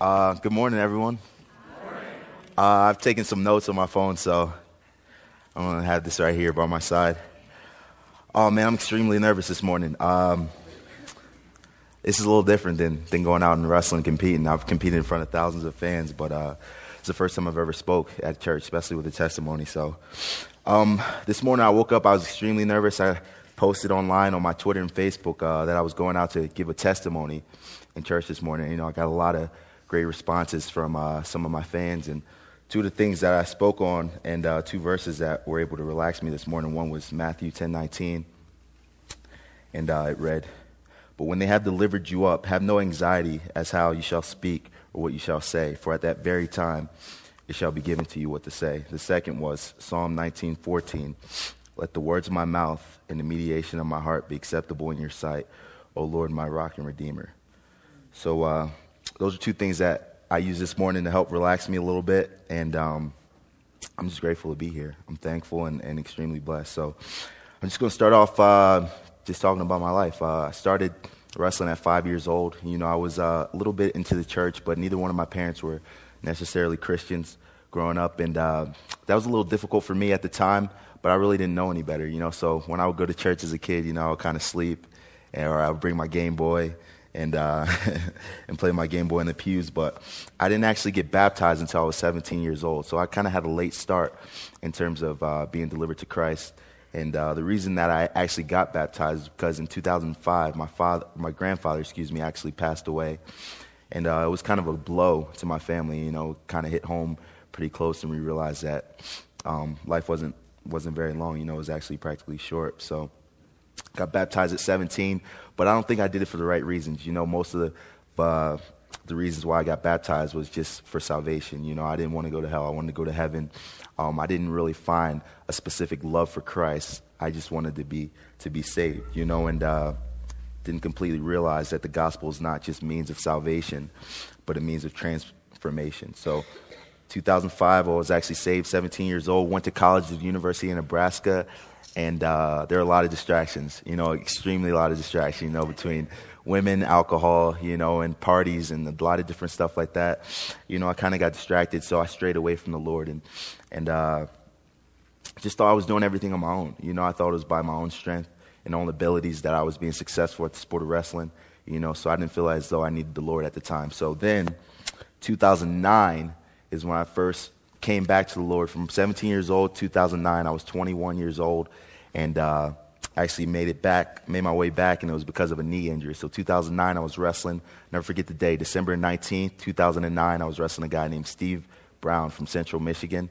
Good morning, everyone. I've taken some notes on my phone, so I'm going to have this right here by my side. Oh, man, I'm extremely nervous this morning. This is a little different than going out and wrestling and competing. I've competed in front of thousands of fans, but it's the first time I've ever spoke at church, especially with a testimony. So this morning I woke up, I was extremely nervous. I posted online on my Twitter and Facebook that I was going out to give a testimony in church this morning. You know, I got a lot of great responses from some of my fans, and two of the things that I spoke on and two verses that were able to relax me this morning. One was Matthew 10:19, and it read, "But when they have delivered you up, have no anxiety as how you shall speak or what you shall say, for at that very time it shall be given to you what to say." The second was Psalm 19:14, "Let the words of my mouth and the mediation of my heart be acceptable in your sight, O Lord, my rock and redeemer." So those are two things that I used this morning to help relax me a little bit, and I'm just grateful to be here. I'm thankful and extremely blessed. So I'm just going to start off just talking about my life. I started wrestling at 5 years old. You know, I was a little bit into the church, but neither one of my parents were necessarily Christians growing up, and that was a little difficult for me at the time, but I really didn't know any better, you know. So when I would go to church as a kid, you know, I would kind of sleep, or I would bring my Game Boy and and play my Game Boy in the pews. But I didn't actually get baptized until I was 17 years old. So I kind of had a late start in terms of being delivered to Christ. And the reason that I actually got baptized is because in 2005, my grandfather, actually passed away. And it was kind of a blow to my family, you know, kind of hit home pretty close, and we realized that life wasn't very long, you know, it was actually practically short. So got baptized at 17, but I don't think I did it for the right reasons. You know, most of the reasons why I got baptized was just for salvation. You know, I didn't want to go to hell. I wanted to go to heaven. I didn't really find a specific love for Christ. I just wanted to be saved, you know, and didn't completely realize that the gospel is not just means of salvation, but a means of transformation. So 2005, I was actually saved, 17 years old, went to college at the University of Nebraska, and there are a lot of distractions, you know, extremely a lot of distractions, you know, between women, alcohol, you know, and parties and a lot of different stuff like that. You know, I kind of got distracted, so I strayed away from the Lord and just thought I was doing everything on my own. You know, I thought it was by my own strength and own abilities that I was being successful at the sport of wrestling, you know, so I didn't feel as though I needed the Lord at the time. So then 2009 is when I first came back to the Lord. From 17 years old, 2009, I was 21 years old, and actually made my way back, and it was because of a knee injury. So 2009, I was wrestling. Never forget the day, December 19th, 2009, I was wrestling a guy named Steve Brown from Central Michigan,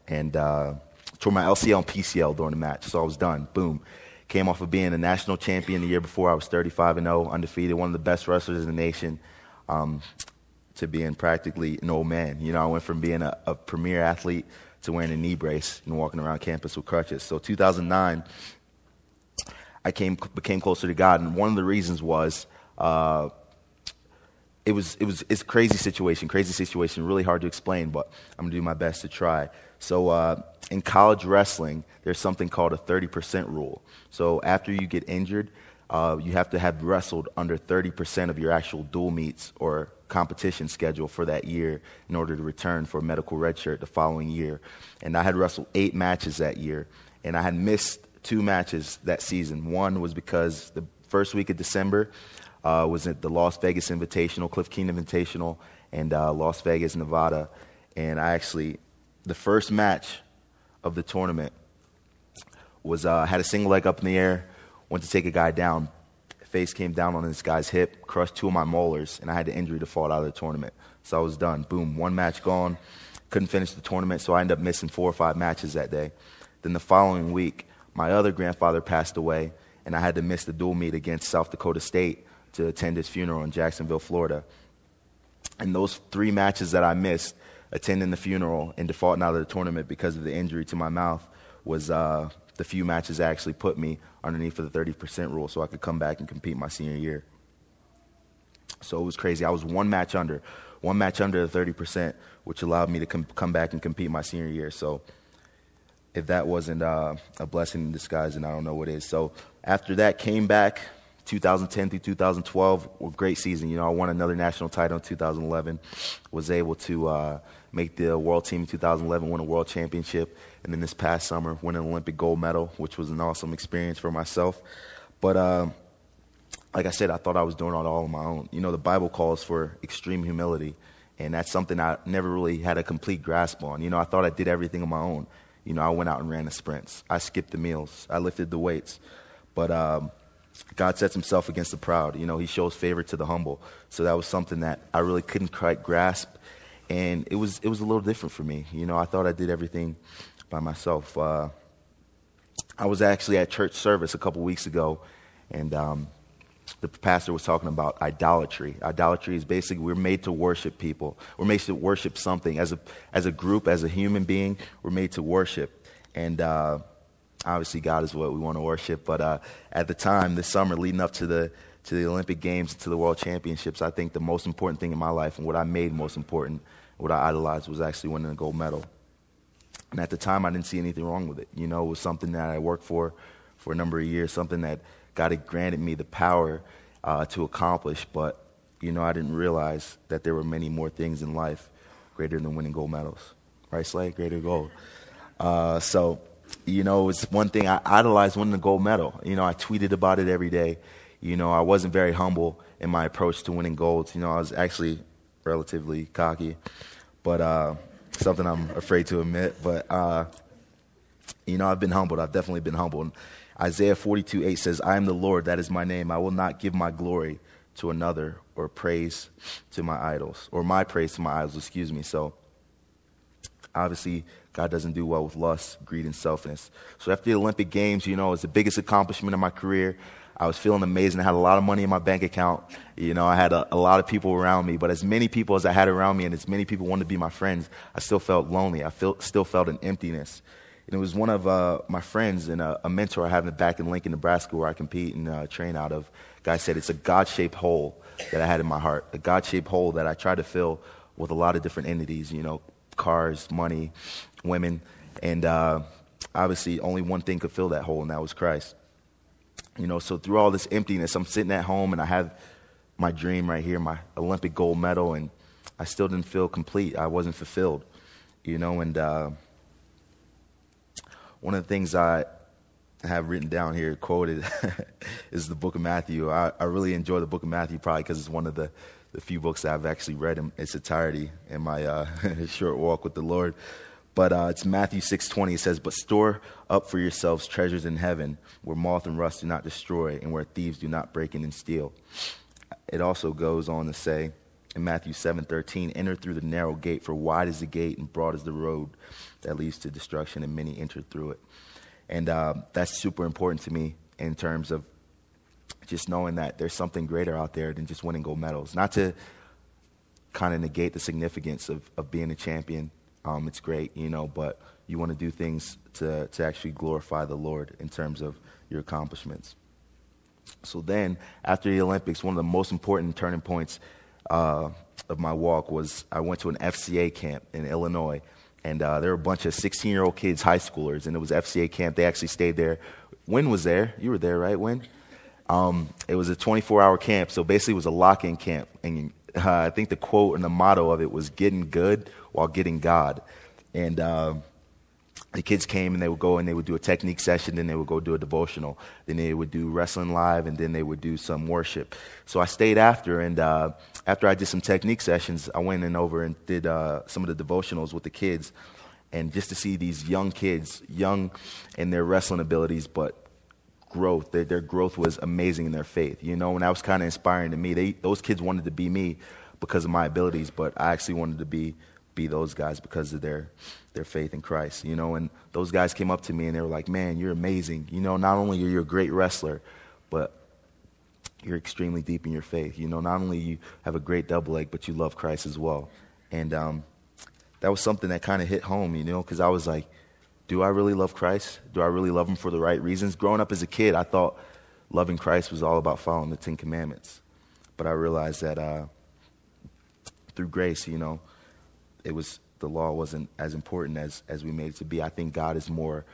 and tore my LCL and PCL during the match, so I was done. Boom. Came off of being a national champion the year before. I was 35-0, undefeated, one of the best wrestlers in the nation, to being practically an old man. You know, I went from being a premier athlete to wearing a knee brace and walking around campus with crutches. So 2009, I became closer to God, and one of the reasons was it's a crazy situation, really hard to explain, but I'm gonna do my best to try. So in college wrestling, there's something called a 30% rule. So after you get injured, you have to have wrestled under 30% of your actual dual meets or competition schedule for that year in order to return for a medical red shirt the following year. And I had wrestled 8 matches that year, and I had missed 2 matches that season. One was because the first week of December was at the Las Vegas Invitational, Cliff Keen Invitational, and Las Vegas, Nevada. And the first match of the tournament was had a single leg up in the air, went to take a guy down. Face came down on this guy's hip, crushed 2 of my molars, and I had the injury to fall out of the tournament. So I was done. Boom, 1 match gone. Couldn't finish the tournament, so I ended up missing 4 or 5 matches that day. Then the following week, my other grandfather passed away, and I had to miss the dual meet against South Dakota State to attend his funeral in Jacksonville, Florida. And those 3 matches that I missed, attending the funeral and defaulting out of the tournament because of the injury to my mouth, was the few matches that actually put me underneath of the 30% rule so I could come back and compete my senior year. So it was crazy. I was one match under the 30%, which allowed me to come back and compete my senior year. So if that wasn't a blessing in disguise, then I don't know what is. So after that, came back 2010 through 2012 were a great season. I won another national title in 2011, was able to make the world team in 2011, win a world championship, and then this past summer win an Olympic gold medal, which was an awesome experience for myself. But like I said, I thought I was doing it all on my own. The Bible calls for extreme humility, and that's something I never really had a complete grasp on. I thought I did everything on my own. I went out and ran the sprints. I skipped the meals. I lifted the weights. But God sets himself against the proud. He shows favor to the humble. So that was something that I really couldn't quite grasp, and it was a little different for me. I thought I did everything by myself. I was actually at church service a couple weeks ago, and the pastor was talking about idolatry. Idolatry is basically we're made to worship people. We're made to worship something. As a group, as a human being, we're made to worship. And obviously God is what we want to worship. But at the time, this summer, leading up to the Olympic Games, to the World Championships, I think the most important thing in my life and what I made most important, what I idolized, was actually winning a gold medal. And at the time, I didn't see anything wrong with it. It was something that I worked for a number of years, something that God had granted me the power to accomplish. But, I didn't realize that there were many more things in life greater than winning gold medals. Right, Slay? Greater gold. So, it's one thing. I idolized winning the gold medal. I tweeted about it every day. I wasn't very humble in my approach to winning golds. I was actually relatively cocky, but something I'm afraid to admit. But, I've been humbled. I've definitely been humbled. Isaiah 42:8 says, I am the Lord, that is my name. I will not give my glory to another or praise to my idols, or my praise to my idols, So, obviously, God doesn't do well with lust, greed, and selfishness. So after the Olympic Games, it was the biggest accomplishment of my career. I was feeling amazing. I had a lot of money in my bank account. I had a lot of people around me. But as many people as I had around me and as many people wanted to be my friends, I still felt lonely. I still felt an emptiness. And it was one of my friends and a mentor I have back in Lincoln, Nebraska, where I compete and train out of. Guy said it's a God-shaped hole that I had in my heart, a God-shaped hole that I tried to fill with a lot of different entities, cars, money, women. And obviously only one thing could fill that hole, and that was Christ. So through all this emptiness, I'm sitting at home and I have my dream right here, my Olympic gold medal, and I still didn't feel complete. I wasn't fulfilled, and one of the things I have written down here, quoted, is the book of Matthew. I really enjoy the book of Matthew probably because it's one of the few books that I've actually read in its entirety in my short walk with the Lord. But it's Matthew 6:20. It says, but store up for yourselves treasures in heaven where moth and rust do not destroy and where thieves do not break in and steal. It also goes on to say in Matthew 7:13, enter through the narrow gate, for wide is the gate and broad is the road that leads to destruction, and many enter through it. And that's super important to me in terms of just knowing that there's something greater out there than just winning gold medals. Not to kind of negate the significance of being a champion. It's great, but you want to do things to actually glorify the Lord in terms of your accomplishments. So then, after the Olympics, one of the most important turning points of my walk was I went to an FCA camp in Illinois. And there were a bunch of 16-year-old kids, high schoolers, and it was FCA camp. They actually stayed there. Wynn was there. You were there, right, Wynn? It was a 24-hour camp, so basically it was a lock-in camp. And I think the quote and the motto of it was getting good while getting God. And the kids came and they would go and they would do a technique session, then they would go do a devotional, then they would do wrestling live, and then they would do some worship. So I stayed after, and after I did some technique sessions, I went in over and did some of the devotionals with the kids, and just to see these young kids, young in their wrestling abilities, but growth, their growth was amazing in their faith, and that was kind of inspiring to me. Those kids wanted to be me because of my abilities, but I actually wanted to be those guys because of their faith in Christ, and those guys came up to me and they were like, man, you're amazing. Not only are you a great wrestler, but you're extremely deep in your faith. Not only you have a great double leg, but you love Christ as well. And that was something that kind of hit home, because I was like, do I really love Christ? Do I really love him for the right reasons? Growing up as a kid, I thought loving Christ was all about following the 10 Commandments. But I realized that through grace, the law wasn't as important as we made it to be. I think God is more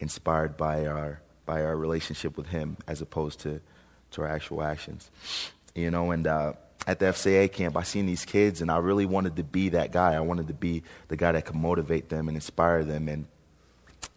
inspired by our relationship with him as opposed to to our actual actions. You know, and at the FCA camp, I seen these kids, and I really wanted to be that guy. I wanted to be the guy that could motivate them and inspire them, and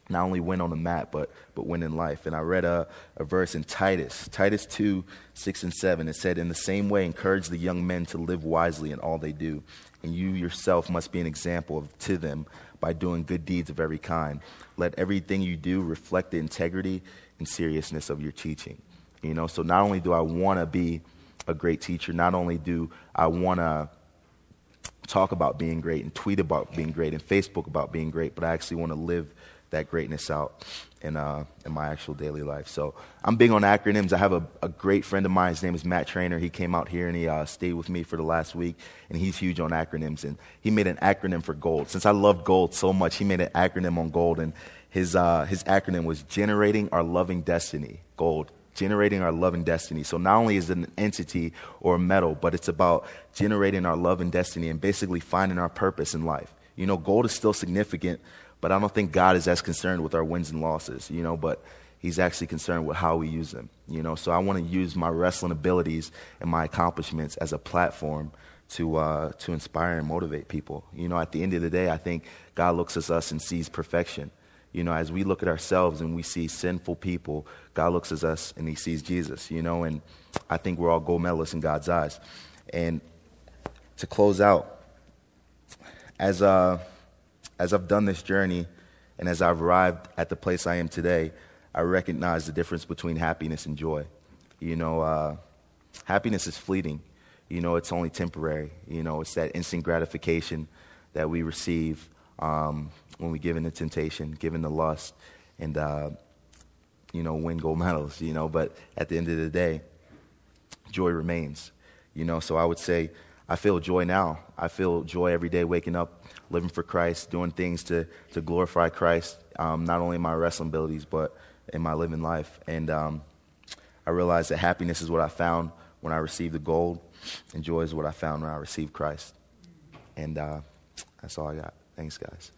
not only win on the mat, but win in life. And I read a verse in Titus 2, 6 and 7. It said, "In the same way, encourage the young men to live wisely in all they do. And you yourself must be an example to them by doing good deeds of every kind. Let everything you do reflect the integrity and seriousness of your teaching." You know, so not only do I want to be a great teacher, not only do I want to talk about being great and tweet about being great and Facebook about being great, but I actually want to live that greatness out in my actual daily life. So I'm big on acronyms. I have a great friend of mine. His name is Matt Trainer. He came out here and he stayed with me for the last week, and he's huge on acronyms. And he made an acronym for GOLD. Since I love gold so much, he made an acronym on gold, and his acronym was Generating Our Loving Destiny. GOLD. Generating our love and destiny. So not only is it an entity or a metal, but it's about generating our love and destiny and basically finding our purpose in life. You know, gold is still significant, but I don't think God is as concerned with our wins and losses, you know, but he's actually concerned with how we use them, you know. So I want to use my wrestling abilities and my accomplishments as a platform to inspire and motivate people. You know, at the end of the day, I think God looks at us and sees perfection. You know, as we look at ourselves and we see sinful people, God looks at us and he sees Jesus, you know, and I think we're all gold medalists in God's eyes. And to close out, as I've done this journey and as I've arrived at the place I am today, I recognize the difference between happiness and joy. You know, happiness is fleeting. You know, it's only temporary. You know, it's that instant gratification that we receive when we give in to temptation, give in to lust, and, you know, win gold medals, you know. But at the end of the day, joy remains, you know. So I would say I feel joy now. I feel joy every day waking up, living for Christ, doing things to glorify Christ, not only in my wrestling abilities, but in my living life. And I realized that happiness is what I found when I received the gold, and joy is what I found when I received Christ. And that's all I got. Thanks, guys.